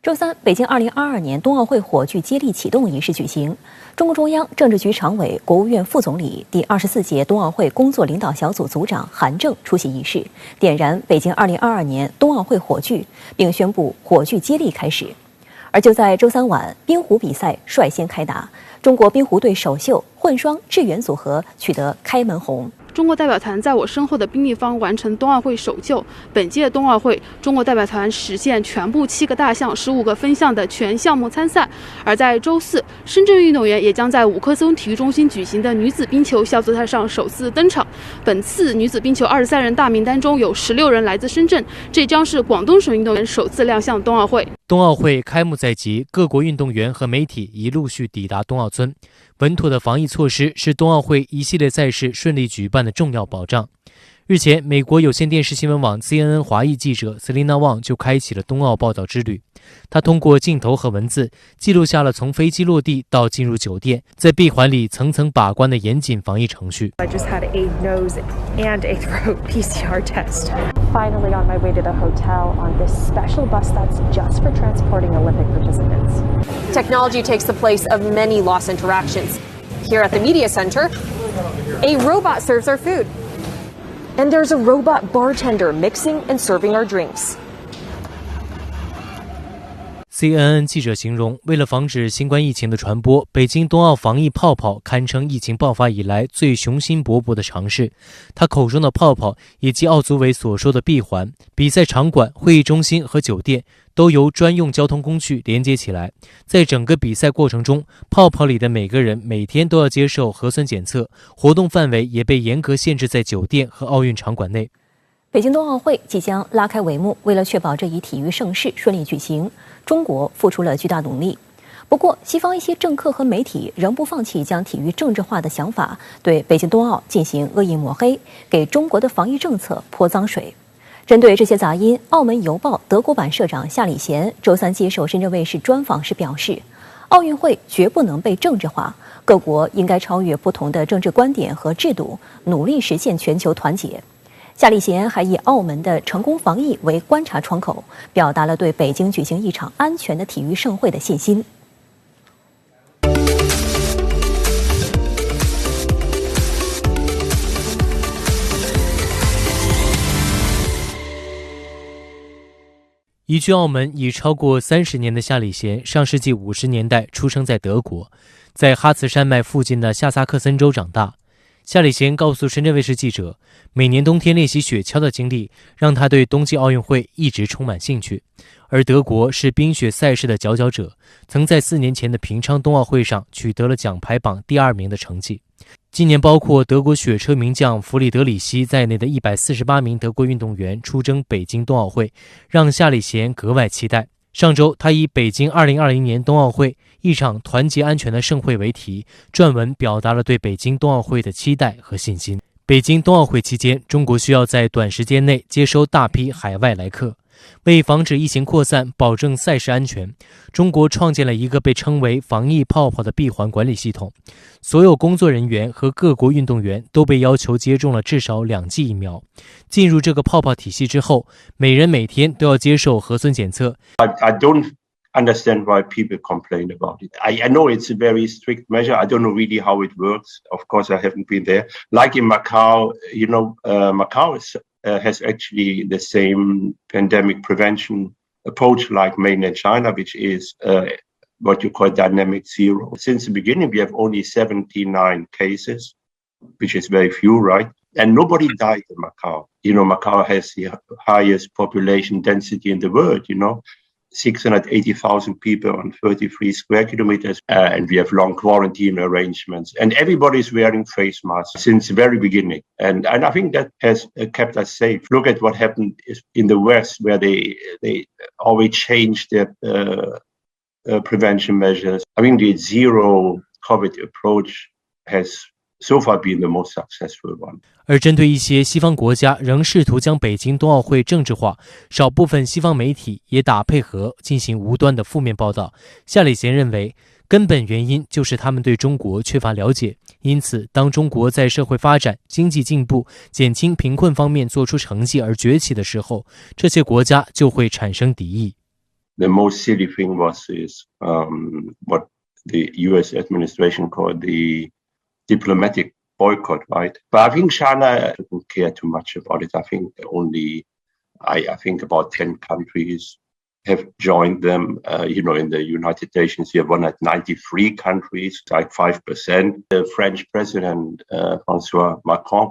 周三，北京2022年冬奥会火炬接力启动仪式举行。中共中央政治局常委、国务院副总理、第24届冬奥会工作领导小组组长韩正出席仪式，点燃北京2022年冬奥会火炬，并宣布火炬接力开始。而就在周三晚，冰壶比赛率先开打，中国冰壶队首秀混双智缘组合取得开门红。中国代表团在我身后的冰立方完成冬奥会首秀。本届冬奥会，中国代表团实现全部7个大项、15个分项的全项目参赛。而在周四，深圳运动员也将在五棵松体育中心举行的女子冰球小组赛上首次登场。本次女子冰球23人大名单中有16人来自深圳，这将是广东省运动员首次亮相冬奥会。冬奥会开幕在即，各国运动员和媒体已陆续抵达冬奥村。稳妥的防疫措施是冬奥会一系列赛事顺利举办的重要保障。日前，美国有线电视新闻网 CNN 华裔记者 Selina Wang 就开启了冬奥报道之旅。她通过镜头和文字记录下了从飞机落地到进入酒店，在闭环里层层把关的严谨防疫程序。I just had a nose and a throat PCR test. Finally on my way to the hotel on this special bus that's just for transporting Olympic participants. Technology takes the place of many lost interactions. Here at the media center, a robot serves our food. And there's a robot bartender mixing and serving our drinks. CNN 记者形容，为了防止新冠疫情的传播，北京冬奥防疫泡泡堪称疫情爆发以来最雄心勃勃的尝试。他口中的泡泡以及奥组委所说的闭环，比赛场馆、会议中心和酒店都由专用交通工具连接起来。在整个比赛过程中，泡泡里的每个人每天都要接受核酸检测，活动范围也被严格限制在酒店和奥运场馆内。北京冬奥会即将拉开帷幕，为了确保这一体育盛事顺利举行，中国付出了巨大努力。不过，西方一些政客和媒体仍不放弃将体育政治化的想法，对北京冬奥进行恶意抹黑，给中国的防疫政策泼脏水。针对这些杂音，澳门邮报德国版社长夏礼贤周三接受深圳卫视专访时表示，奥运会绝不能被政治化，各国应该超越不同的政治观点和制度，努力实现全球团结。夏礼贤还以澳门的成功防疫为观察窗口，表达了对北京举行一场安全的体育盛会的信心。移居澳门已超过30年的夏礼贤，上世纪50年代出生在德国，在哈茨山脉附近的下萨克森州长大。夏礼贤告诉深圳卫视记者，每年冬天练习雪橇的经历让他对冬季奥运会一直充满兴趣。而德国是冰雪赛事的佼佼者，曾在4年前的平昌冬奥会上取得了奖牌榜第2名的成绩。今年包括德国雪车名将弗里德里希在内的148名德国运动员出征北京冬奥会，让夏礼贤格外期待。上周，他以北京2020年冬奥会一场团结安全的盛会为题，撰文表达了对北京冬奥会的期待和信心。北京冬奥会期间，中国需要在短时间内接收大批海外来客。为防止疫情扩散，保证赛事安全，中国创建了一个被称为防疫泡泡的闭环管理系统。所有工作人员和各国运动员都被要求接种了至少2剂疫苗。进入这个泡泡体系之后，每人每天都要接受核酸检测。I don't understand why people complain about it. I know it's a very strict measure. I don't know really how it works. Of course, I haven't been there. Like in Macau, Macau has actually the same pandemic prevention approach like mainland China, which is what you call dynamic zero. Since the beginning, we have only 79 cases, which is very few, right? And nobody died in Macau. Macau has the highest population density in the world, 680,000 people on 33 square kilometers, and we have long quarantine arrangements. And everybody is wearing face masks since the very beginning. And I think that has kept us safe. Look at what happened in the West, where they always change their prevention measures. I think the zero COVID approach has so far been the most successful one. 而针对一些西方国家仍试图将北京冬奥会政治化，少部分西方媒体也打配合进行无端的负面报道。夏礼贤认为，根本原因就是他们对中国缺乏了解，因此当中国在社会发展、经济进步、减轻贫困方面做出成绩而崛起的时候，这些国家就会产生敌意。the most silly thing was what the U.S. administration called the diplomatic boycott, right? But I think China doesn't care too much about it. I think I think about 10 countries have joined them. In the United Nations, you have 193 countries, like 5%. The French president, Francois Macron,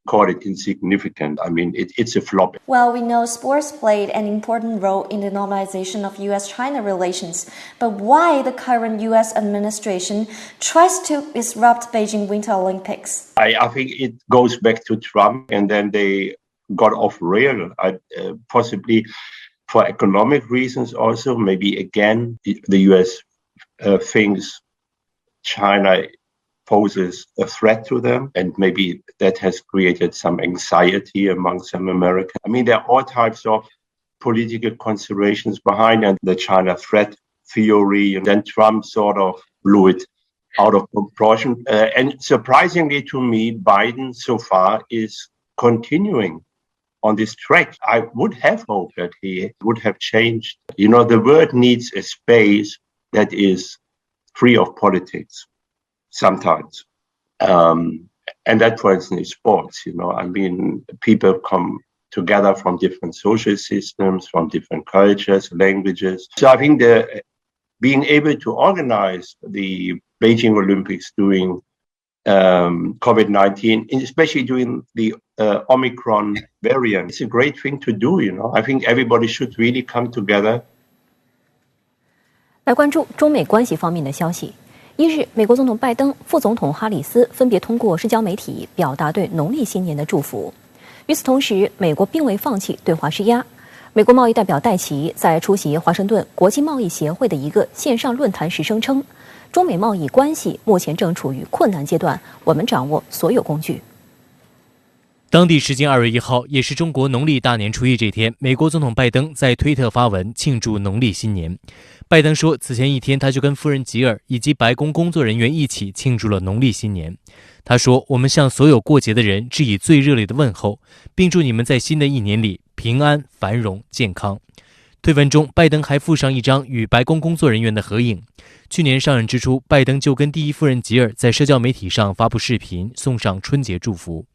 called it insignificant. I mean, it's a flop. Well, we know sports played an important role in the normalization of U.S.-China relations, but why the current U.S. administration tries to disrupt Beijing Winter Olympics? I think it goes back to Trump, and then they got off rail, possibly for economic reasons also. Maybe again, the U.S. thinks China poses a threat to them, and maybe that has created some anxiety among some Americans. I mean, there are all types of political considerations behind and the China threat theory, and then Trump sort of blew it out of proportion. And surprisingly to me, Biden so far is continuing on this track. I would have hoped that he would have changed. The world needs a space that is free of politics. Sometimes. And that, for instance, is sports. I mean, people come together from different social systems, from different cultures, languages. So I think being able to organize the Beijing Olympics during COVID-19, especially during the Omicron variant, it's a great thing to do. I think everybody should really come together. 来关注中美关系方面的消息。一日，美国总统拜登、副总统哈里斯分别通过社交媒体表达对农历新年的祝福。与此同时，美国并未放弃对华施压。美国贸易代表戴奇在出席华盛顿国际贸易协会的一个线上论坛时声称，中美贸易关系目前正处于困难阶段，我们掌握所有工具。当地时间2月1号，也是中国农历大年初一这天，美国总统拜登在推特发文庆祝农历新年。拜登说，此前一天他就跟夫人吉尔以及白宫工作人员一起庆祝了农历新年。他说，我们向所有过节的人致以最热烈的问候，并祝你们在新的一年里平安、繁荣、健康。推文中，拜登还附上一张与白宫工作人员的合影。去年上任之初，拜登就跟第一夫人吉尔在社交媒体上发布视频，送上春节祝福。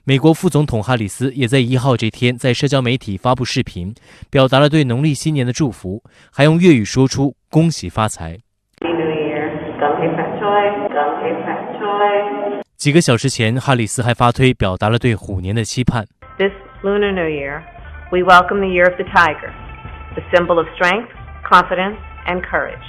美国副总统哈里斯也在1号这天在社交媒体发布视频，表达了对农历新年的祝福，还用粤语说出“恭喜发财”。几个小时前，哈里斯还发推表达了对虎年的期盼。This Lunar New Year, we welcome the year of the tiger, the symbol of strength, confidence, and courage.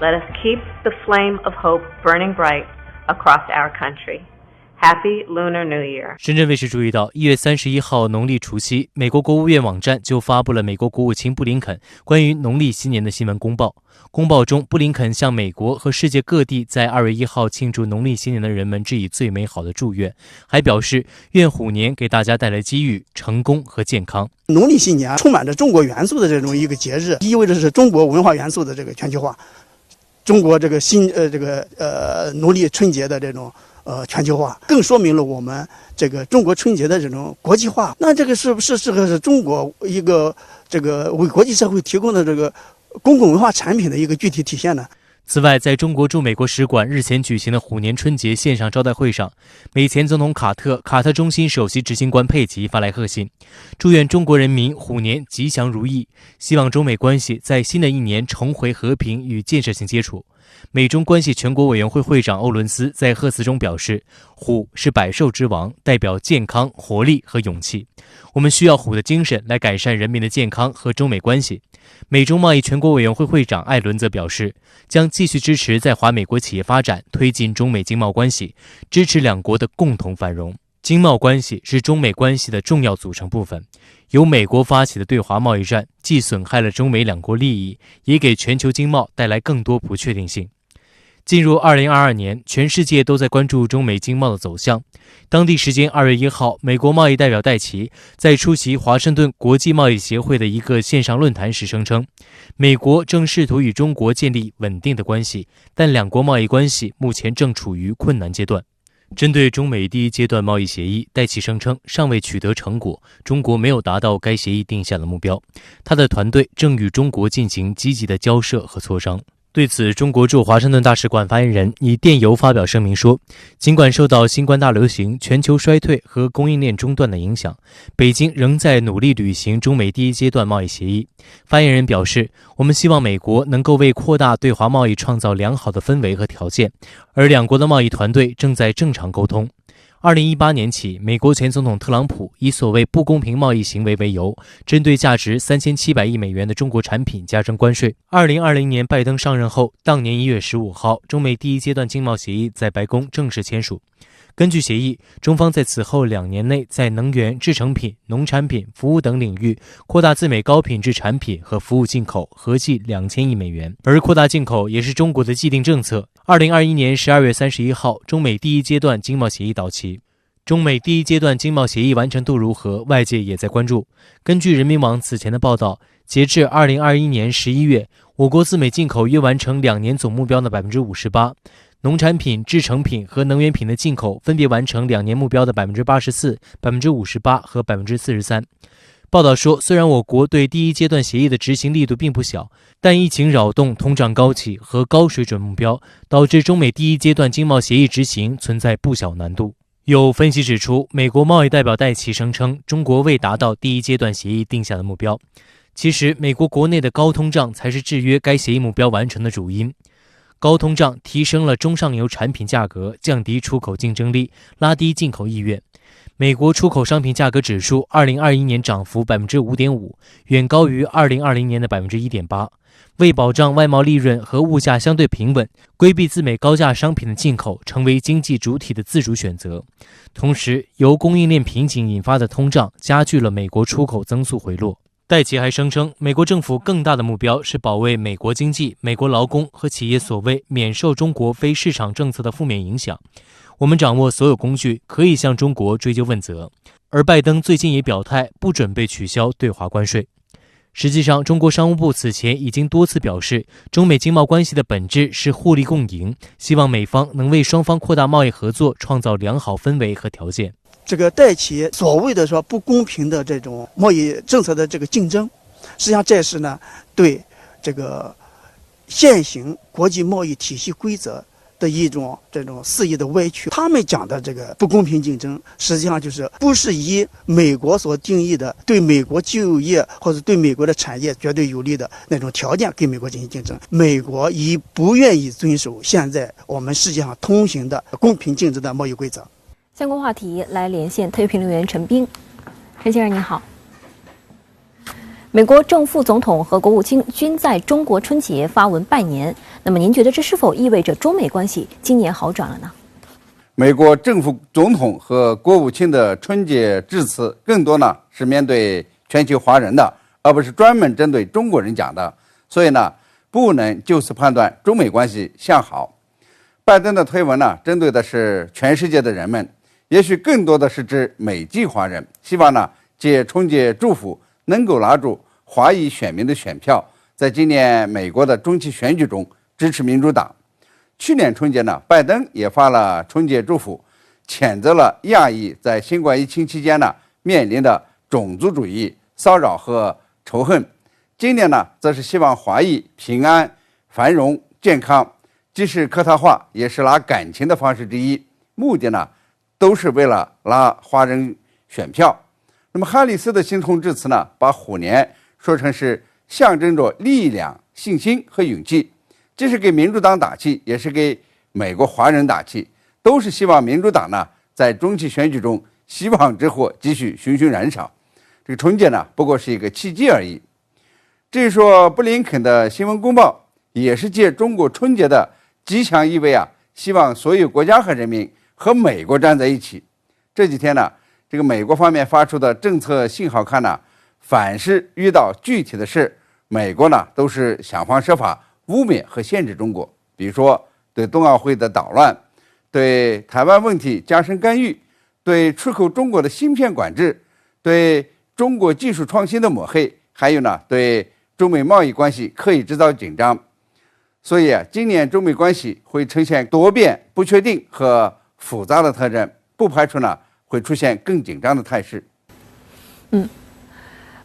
Let us keep the flame of hope burning bright across our country.Happy Lunar New Year。 深圳卫视注意到，1月31号农历除夕，美国国务院网站就发布了美国国务卿布林肯关于农历新年的新闻公报。公报中，布林肯向美国和世界各地在2月1号庆祝农历新年的人们致以最美好的祝愿，还表示愿虎年给大家带来机遇、成功和健康。农历新年充满着中国元素的这种一个节日，意味着是中国文化元素的这个全球化，中国这个农历春节的这种全球化，更说明了我们这个中国春节的这种国际化。那这个是中国一个这个为国际社会提供的这个公共文化产品的一个具体体现呢？此外，在中国驻美国使馆日前举行的虎年春节线上招待会上，美前总统卡特中心首席执行官佩吉发来贺信，祝愿中国人民虎年吉祥如意，希望中美关系在新的一年重回和平与建设性接触。美中关系全国委员会会长欧伦斯在贺词中表示，虎是百兽之王，代表健康、活力和勇气。我们需要虎的精神来改善人民的健康和中美关系。美中贸易全国委员会会长艾伦则表示，将继续支持在华美国企业发展，推进中美经贸关系，支持两国的共同繁荣。经贸关系是中美关系的重要组成部分。由美国发起的对华贸易战，既损害了中美两国利益，也给全球经贸带来更多不确定性。进入2022年，全世界都在关注中美经贸的走向。当地时间2月1号，美国贸易代表戴奇在出席华盛顿国际贸易协会的一个线上论坛时声称，美国正试图与中国建立稳定的关系，但两国贸易关系目前正处于困难阶段。针对中美第一阶段贸易协议，戴琪声称尚未取得成果，中国没有达到该协议定下的目标。他的团队正与中国进行积极的交涉和磋商。对此，中国驻华盛顿大使馆发言人以电邮发表声明说，尽管受到新冠大流行、全球衰退和供应链中断的影响，北京仍在努力履行中美第一阶段贸易协议。发言人表示，我们希望美国能够为扩大对华贸易创造良好的氛围和条件，而两国的贸易团队正在正常沟通。2018年起，美国前总统特朗普以所谓不公平贸易行为为由，针对价值3700亿美元的中国产品加征关税。2020年拜登上任后，当年1月15号，中美第一阶段经贸协议在白宫正式签署。根据协议，中方在此后2年内在能源、制成品、农产品、服务等领域扩大自美高品质产品和服务进口合计2000亿美元，而扩大进口也是中国的既定政策。2021年12月31号，中美第一阶段经贸协议到期。中美第一阶段经贸协议完成度如何，外界也在关注。根据人民网此前的报道，截至2021年11月，我国自美进口约完成2年总目标的58%。农产品、制成品和能源品的进口分别完成2年目标的84%、58%和43%。报道说，虽然我国对第一阶段协议的执行力度并不小，但疫情扰动、通胀高企和高水准目标，导致中美第一阶段经贸协议执行存在不小难度。有分析指出，美国贸易代表戴琪声称，中国未达到第一阶段协议定下的目标。其实，美国国内的高通胀才是制约该协议目标完成的主因。高通胀提升了中上游产品价格，降低出口竞争力，拉低进口意愿。美国出口商品价格指数2021年涨幅 5.5%， 远高于2020年的 1.8%。为保障外贸利润和物价相对平稳，规避自美高价商品的进口成为经济主体的自主选择。同时，由供应链瓶颈引发的通胀加剧了美国出口增速回落。戴琪还声称，美国政府更大的目标是保卫美国经济、美国劳工和企业所谓免受中国非市场政策的负面影响。我们掌握所有工具，可以向中国追究问责。而拜登最近也表态，不准备取消对华关税。实际上，中国商务部此前已经多次表示，中美经贸关系的本质是互利共赢，希望美方能为双方扩大贸易合作创造良好氛围和条件。这个戴琪所谓的说不公平的这种贸易政策的这个竞争，实际上这是呢对这个现行国际贸易体系规则的一种这种肆意的歪曲。他们讲的这个不公平竞争，实际上就是不是以美国所定义的对美国就业或者对美国的产业绝对有利的那种条件跟美国进行竞争。美国已不愿意遵守现在我们世界上通行的公平竞争的贸易规则。相关话题来连线特约评论员陈斌。陈先生您好。美国正副总统和国务卿均在中国春节发文拜年，那么您觉得这是否意味着中美关系今年好转了呢？美国正副总统和国务卿的春节致辞更多呢是面对全球华人的，而不是专门针对中国人讲的，所以呢不能就此判断中美关系向好。拜登的推文呢针对的是全世界的人们，也许更多的是指美籍华人，希望呢借春节祝福能够拉住华裔选民的选票，在今年美国的中期选举中支持民主党。去年春节呢，拜登也发了春节祝福，谴责了亚裔在新冠疫情期间呢面临的种族主义骚扰和仇恨。今年呢，则是希望华裔平安、繁荣、健康，既是客套话，也是拉感情的方式之一。目的呢，都是为了拉华人选票。那么哈里斯的新春致辞呢，把虎年说成是象征着力量、信心和勇气，这是给民主党打气，也是给美国华人打气，都是希望民主党呢在中期选举中希望之火继续熊熊燃烧。这个春节呢，不过是一个契机而已。至于说布林肯的新闻公报，也是借中国春节的吉祥意味啊，希望所有国家和人民和美国站在一起。这几天呢，这个美国方面发出的政策信号看呢，凡是遇到具体的事，美国呢都是想方设法污蔑和限制中国，比如说对冬奥会的捣乱，对台湾问题加深干预，对出口中国的芯片管制，对中国技术创新的抹黑，还有呢对中美贸易关系刻意制造紧张。所以今年中美关系会呈现多变、不确定和复杂的特征，不排除呢会出现更紧张的态势。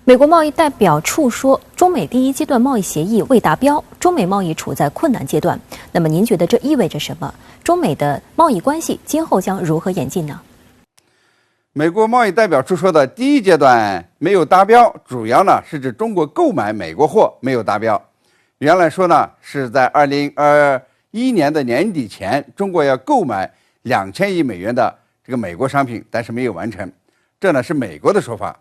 美国贸易代表处说，中美第一阶段贸易协议未达标，中美贸易处在困难阶段。那么您觉得这意味着什么？中美的贸易关系今后将如何演进呢？美国贸易代表处说的第一阶段没有达标，主要呢是指中国购买美国货没有达标。原来说呢是在2021年的年底前，中国要购买2000亿美元的这个美国商品，但是没有完成。这呢是美国的说法。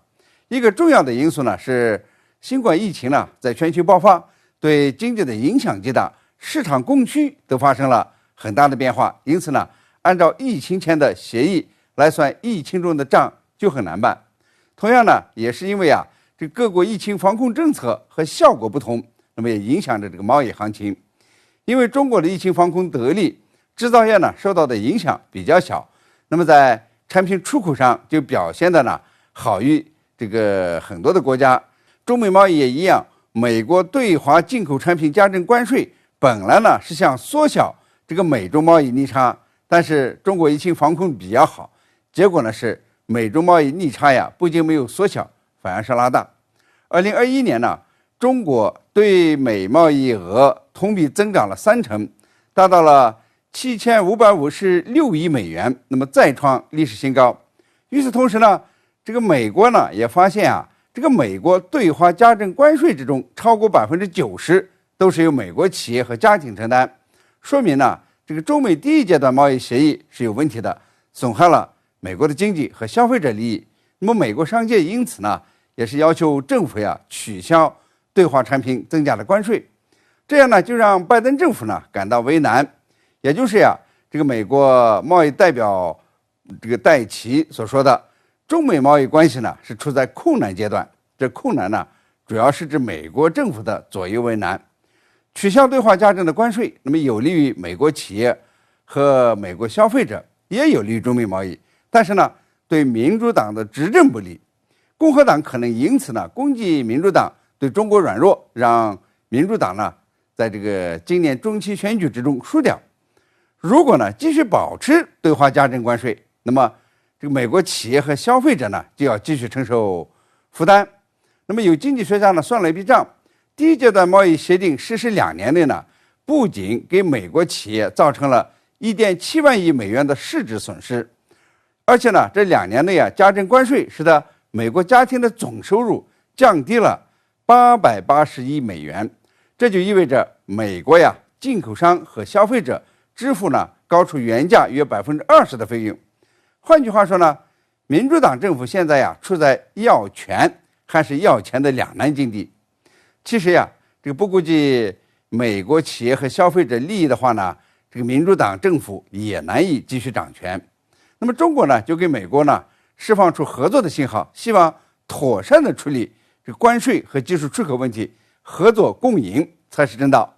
一个重要的因素呢是新冠疫情呢在全球爆发，对经济的影响极大，市场供需都发生了很大的变化。因此呢，按照疫情前的协议来算疫情中的账就很难办。同样呢，也是因为这各国疫情防控政策和效果不同，那么也影响着这个贸易行情。因为中国的疫情防控得力，制造业呢受到的影响比较小，那么在产品出口上就表现的呢好于这个很多的国家。中美贸易也一样，美国对华进口产品加征关税本来呢是想缩小这个美中贸易逆差，但是中国疫情防控比较好，结果呢是美中贸易逆差不仅没有缩小，反而是拉大。2021年呢，中国对美贸易额同比增长了30%，达到了7556亿美元，那么再创历史新高。与此同时呢，这个美国呢也发现这个美国对华加征关税之中，超过90%都是由美国企业和家庭承担，说明呢这个中美第一阶段贸易协议是有问题的，损害了美国的经济和消费者利益。那么美国商界因此呢也是要求政府取消对华产品增加的关税，这样呢就让拜登政府呢感到为难。也就是这个美国贸易代表这个戴奇所说的，中美贸易关系呢是处在困难阶段。这困难呢主要是指美国政府的左右为难。取消对华加征的关税，那么有利于美国企业和美国消费者，也有利于中美贸易，但是呢对民主党的执政不利。共和党可能因此呢攻击民主党对中国软弱，让民主党呢在这个今年中期选举之中输掉。如果呢继续保持对华加征关税，那么这个美国企业和消费者呢就要继续承受负担。那么有经济学家呢算了一笔账，第一阶段贸易协定实施2年内呢，不仅给美国企业造成了1.7万亿美元的市值损失，而且呢这2年内加征关税使得美国家庭的总收入降低了880亿美元。这就意味着美国进口商和消费者支付呢高出原价约20%的费用。换句话说呢，民主党政府现在处在要权还是要钱的两难境地。其实这个不顾及美国企业和消费者利益的话呢，这个民主党政府也难以继续掌权。那么中国呢就给美国呢释放出合作的信号，希望妥善的处理这个关税和技术出口问题，合作共赢才是正道。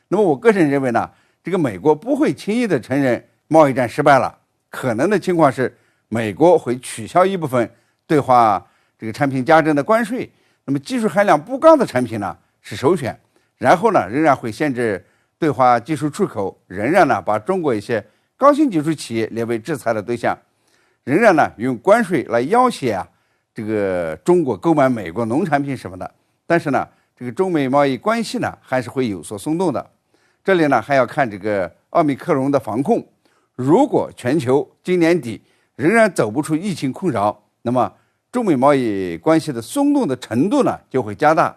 那么我个人认为呢，这个美国不会轻易的承认贸易战失败了，可能的情况是美国会取消一部分对华这个产品加征的关税，那么技术含量不高的产品呢是首选，然后呢仍然会限制对华技术出口，仍然呢把中国一些高新技术企业列为制裁的对象，仍然呢用关税来要挟这个中国购买美国农产品什么的。但是呢这个中美贸易关系呢还是会有所松动的。这里呢还要看这个奥密克戎的防控，如果全球今年底仍然走不出疫情困扰，那么中美贸易关系的松动的程度呢就会加大。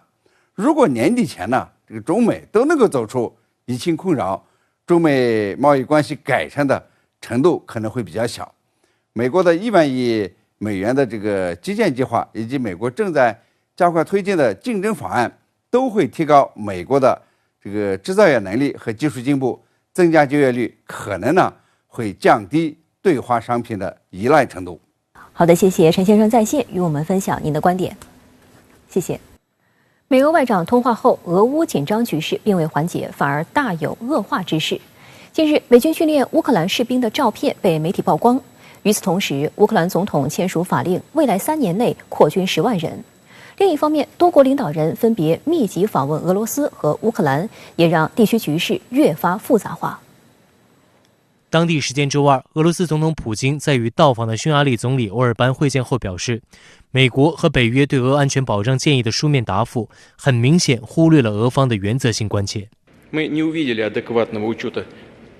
如果年底前呢这个中美都能够走出疫情困扰，中美贸易关系改善的程度可能会比较小。美国的1万亿美元的这个基建计划，以及美国正在加快推进的竞争法案，都会提高美国的这个制造业能力和技术进步，增加就业率，可能呢会降低对华商品的依赖程度。好的，谢谢陈先生在线与我们分享您的观点，谢谢。美俄外长通话后，俄乌紧张局势并未缓解，反而大有恶化之势。近日，美军训练乌克兰士兵的照片被媒体曝光。与此同时，乌克兰总统签署法令，未来3年内扩军10万人。另一方面，多国领导人分别密集访问俄罗斯和乌克兰，也让地区局势越发复杂化。当地时间周二，俄罗斯总统普京在与到访的匈牙利总理欧尔班会见后表示，美国和北约对俄安全保障建议的书面答复很明显忽略了俄方的原则性关切。Мы не увидели адекватного учета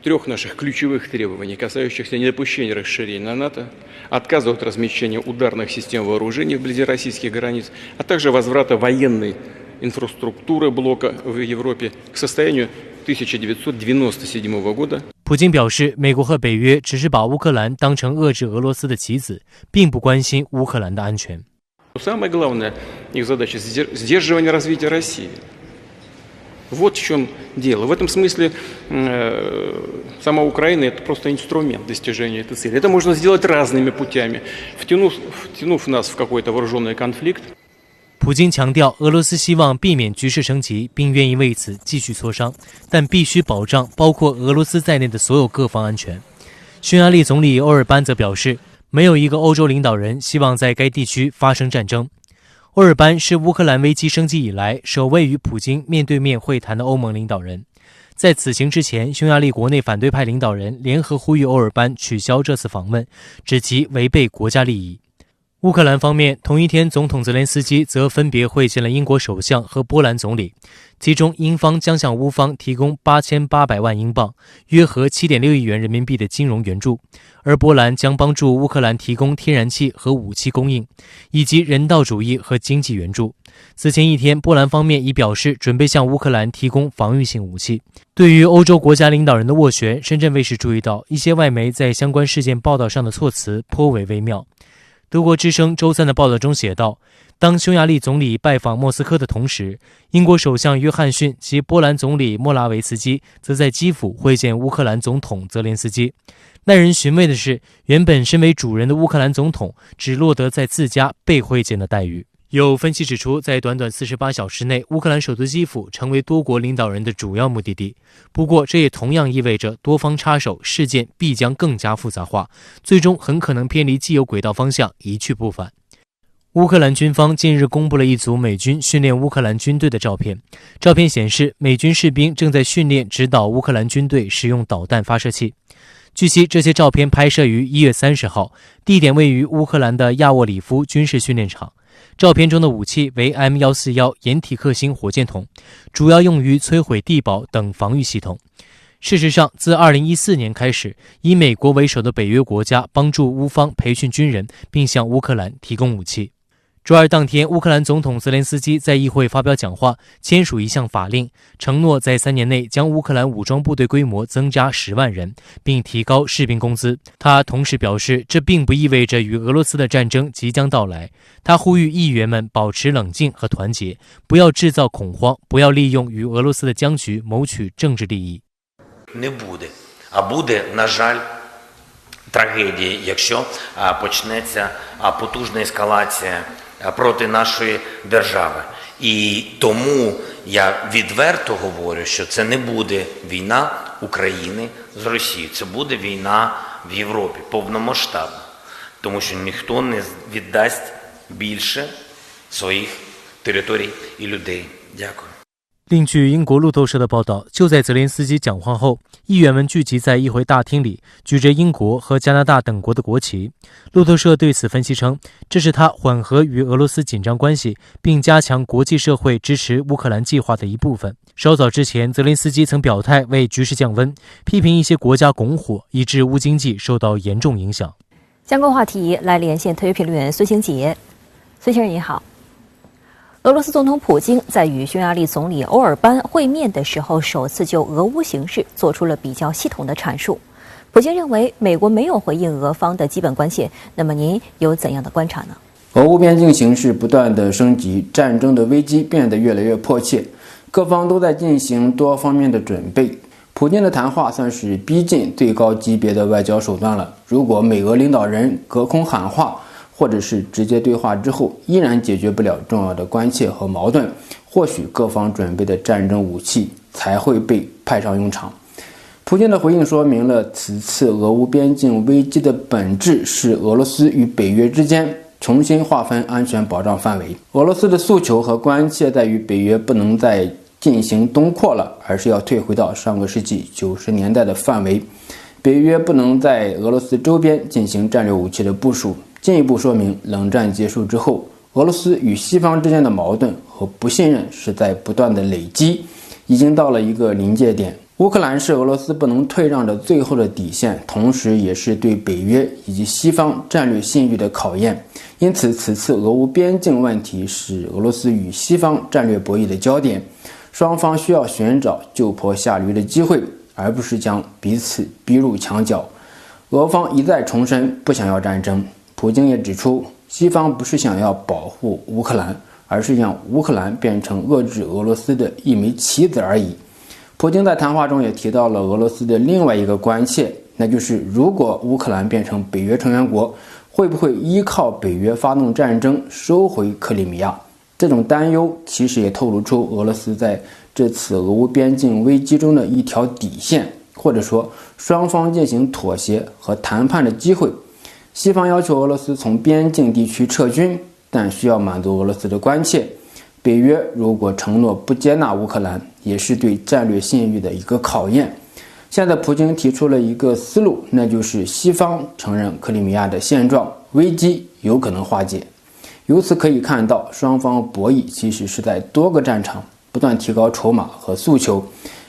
трех наших ключевых требований, касающихся недопущения расширения НАТО, отказа от размещения ударных систем вооружений вблизи российских границ, а также возврата военной инфраструктуры блока в Европе к состоянию 1997 года。普京表示，美国和北约只是把乌克兰当成遏制俄罗斯的棋子，并不关心乌克兰的安全。Самое главное их задача сдерживание развития России. Вот в чем дело. В этом смысле сама Украина это просто инструмент достижения этой цели. Это можно сделать разными путями, втянув нас в какой-то вооруженный конфликт. 普京强调，俄罗斯希望避免局势升级，并愿意为此继续磋商，但必须保障包括俄罗斯在内的所有各方安全。匈牙利总理欧尔班则表示，没有一个欧洲领导人希望在该地区发生战争。欧尔班是乌克兰危机升级以来首位与普京面对面会谈的欧盟领导人。在此行之前，匈牙利国内反对派领导人联合呼吁欧尔班取消这次访问，指其违背国家利益。乌克兰方面，同一天，总统泽连斯基则分别会见了英国首相和波兰总理，其中英方将向乌方提供8800万英镑，约合7.6亿元人民币的金融援助，而波兰将帮助乌克兰提供天然气和武器供应，以及人道主义和经济援助。此前一天，波兰方面已表示准备向乌克兰提供防御性武器。对于欧洲国家领导人的斡旋，深圳卫视注意到一些外媒在相关事件报道上的措辞颇为微妙。德国之声周三的报道中写道，当匈牙利总理拜访莫斯科的同时，英国首相约翰逊及波兰总理莫拉维茨基则在基辅会见乌克兰总统泽连斯基。耐人寻味的是，原本身为主人的乌克兰总统只落得在自家被会见的待遇。有分析指出，在短短48小时内，乌克兰首都基辅成为多国领导人的主要目的地。不过，这也同样意味着多方插手，事件必将更加复杂化，最终很可能偏离既有轨道方向，一去不返。乌克兰军方近日公布了一组美军训练乌克兰军队的照片。照片显示，美军士兵正在训练指导乌克兰军队使用导弹发射器。据悉，这些照片拍摄于1月30号，地点位于乌克兰的亚沃里夫军事训练场。照片中的武器为 M141 掩体克星火箭筒，主要用于摧毁地堡等防御系统。事实上，自2014年开始，以美国为首的北约国家帮助乌方培训军人，并向乌克兰提供武器。周二当天，乌克兰总统泽连斯基在议会发表讲话，签署一项法令，承诺在3年内将乌克兰武装部队规模增加10万人，并提高士兵工资。他同时表示，这并不意味着与俄罗斯的战争即将到来。他呼吁议员们保持冷静和团结，不要制造恐慌，不要利用与俄罗斯的僵局谋取政治利益。Не буде, а буде, на жаль, трагедії, якщо почнеться потужна ескалація проти нашої держави. І тому я відверто говорю, що це не буде війна України з Росією, це буде війна в Європі, повномасштабна, тому що ніхто не віддасть більше своїх територій і людей. Дякую. 另据英国路透社的报道，就在泽连斯基讲话后，议员们聚集在议会大厅里，举着英国和加拿大等国的国旗。路透社对此分析称，这是他缓和与俄罗斯紧张关系，并加强国际社会支持乌克兰计划的一部分。稍早之前，泽连斯基曾表态为局势降温，批评一些国家拱火，以致乌经济受到严重影响。相关话题来连线特约评论员孙兴杰。孙先生你好。俄罗斯总统普京在与匈牙利总理欧尔班会面的时候，首次就俄乌形势做出了比较系统的阐述。普京认为美国没有回应俄方的基本关切，那么您有怎样的观察呢？俄乌边境形势不断的升级，战争的危机变得越来越迫切，各方都在进行多方面的准备。普京的谈话算是逼近最高级别的外交手段了。如果美俄领导人隔空喊话，或者是直接对话之后依然解决不了重要的关切和矛盾，或许各方准备的战争武器才会被派上用场。普京的回应说明了此次俄乌边境危机的本质是俄罗斯与北约之间重新划分安全保障范围。俄罗斯的诉求和关切在于北约不能再进行东扩了，而是要退回到上个世纪90年代的范围。北约不能在俄罗斯周边进行战略武器的部署，进一步说明冷战结束之后，俄罗斯与西方之间的矛盾和不信任是在不断的累积，已经到了一个临界点。乌克兰是俄罗斯不能退让的最后的底线，同时也是对北约以及西方战略信誉的考验。因此，此次俄乌边境问题是俄罗斯与西方战略博弈的焦点，双方需要寻找救坡下驴的机会，而不是将彼此逼入墙角。俄方一再重申不想要战争，普京也指出，西方不是想要保护乌克兰，而是让乌克兰变成遏制俄罗斯的一枚棋子而已。普京在谈话中也提到了俄罗斯的另外一个关切，那就是如果乌克兰变成北约成员国，会不会依靠北约发动战争收回克里米亚？这种担忧其实也透露出俄罗斯在这次俄乌边境危机中的一条底线，或者说双方进行妥协和谈判的机会。西方要求俄罗斯从边境地区撤军，但需要满足俄罗斯的关切。北约如果承诺不接纳乌克兰，也是对战略信誉的一个考验。现在普京提出了一个思路，那就是西方承认克里米亚的现状，危机有可能化解。由此可以看到，双方博弈其实是在多个战场不断提高筹码和诉求，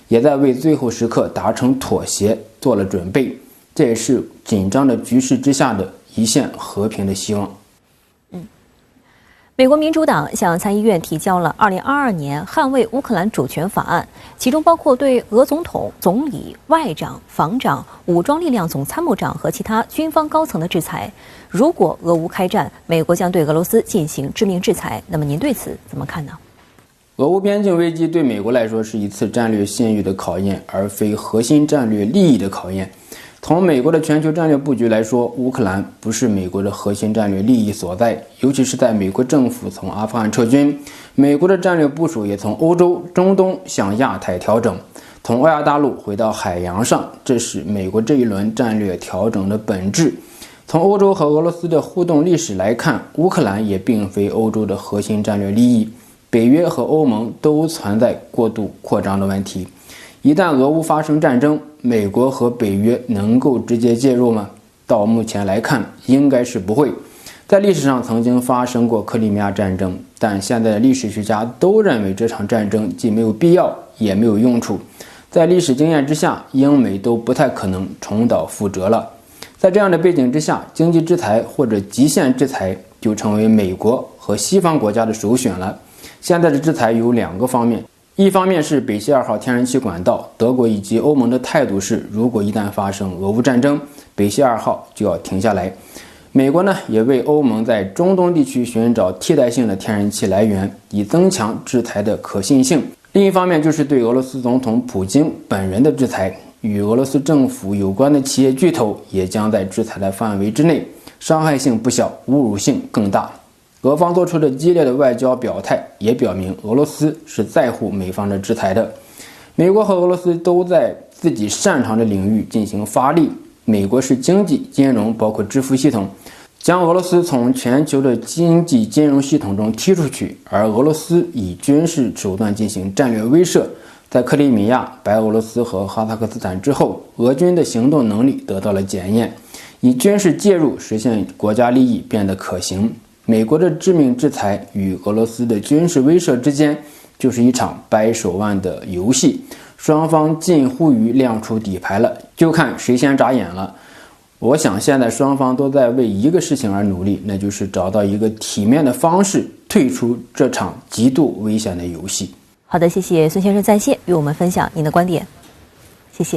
也在为最后时刻达成妥协做了准备。这也是紧张的局势之下的一线和平的希望。美国民主党向参议院提交了2022年捍卫乌克兰主权法案，其中包括对俄总统、总理、外长、防长、武装力量总参谋长和其他军方高层的制裁。如果俄乌开战，美国将对俄罗斯进行致命制裁。那么您对此怎么看呢？俄乌边境危机对美国来说是一次战略信誉的考验，而非核心战略利益的考验。从美国的全球战略布局来说，乌克兰不是美国的核心战略利益所在，尤其是在美国政府从阿富汗撤军，美国的战略部署也从欧洲、中东向亚太调整，从欧亚大陆回到海洋上，这是美国这一轮战略调整的本质。从欧洲和俄罗斯的互动历史来看，乌克兰也并非欧洲的核心战略利益，北约和欧盟都存在过度扩张的问题。一旦俄乌发生战争，美国和北约能够直接介入吗？到目前来看，应该是不会。在历史上曾经发生过克里米亚战争，但现在的历史学家都认为这场战争既没有必要，也没有用处。在历史经验之下，英美都不太可能重蹈覆辙了。在这样的背景之下，经济制裁或者极限制裁就成为美国和西方国家的首选了。现在的制裁有两个方面，一方面是北溪2号天然气管道，德国以及欧盟的态度是，如果一旦发生俄乌战争，北溪2号就要停下来。美国呢，也为欧盟在中东地区寻找替代性的天然气来源，以增强制裁的可信性。另一方面就是对俄罗斯总统普京本人的制裁，与俄罗斯政府有关的企业巨头也将在制裁的范围之内，伤害性不小，侮辱性更大。俄方做出的激烈的外交表态，也表明俄罗斯是在乎美方的制裁的。美国和俄罗斯都在自己擅长的领域进行发力，美国是经济、金融，包括支付系统，将俄罗斯从全球的经济金融系统中踢出去，而俄罗斯以军事手段进行战略威慑。在克里米亚、白俄罗斯和哈萨克斯坦之后，俄军的行动能力得到了检验，以军事介入实现国家利益变得可行。美国的致命制裁与俄罗斯的军事威慑之间，就是一场掰手腕的游戏，双方近乎于亮出底牌了，就看谁先眨眼了。我想现在双方都在为一个事情而努力，那就是找到一个体面的方式退出这场极度危险的游戏。好的，谢谢孙先生在线与我们分享您的观点，谢谢。